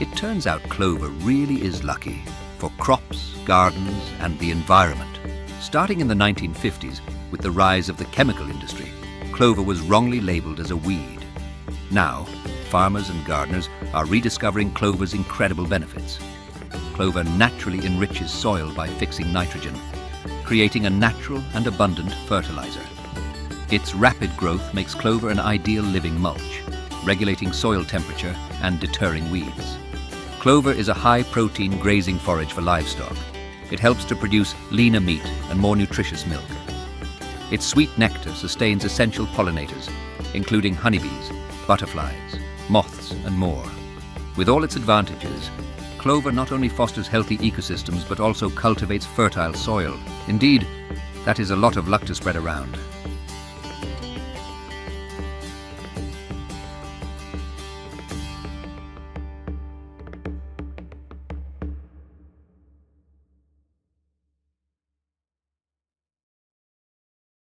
It turns out clover really is lucky for crops, gardens, and the environment. Starting in the 1950s, with the rise of the chemical industry, clover was wrongly labeled as a weed. Now, farmers and gardeners are rediscovering clover's incredible benefits. Clover naturally enriches soil by fixing nitrogen, creating a natural and abundant fertilizer. Its rapid growth makes clover an ideal living mulch, regulating soil temperature and deterring weeds. Clover is a high-protein grazing forage for livestock. It helps to produce leaner meat and more nutritious milk. Its sweet nectar sustains essential pollinators, including honeybees, butterflies, moths, and more. With all its advantages, clover not only fosters healthy ecosystems but also cultivates fertile soil. Indeed, that is a lot of luck to spread around.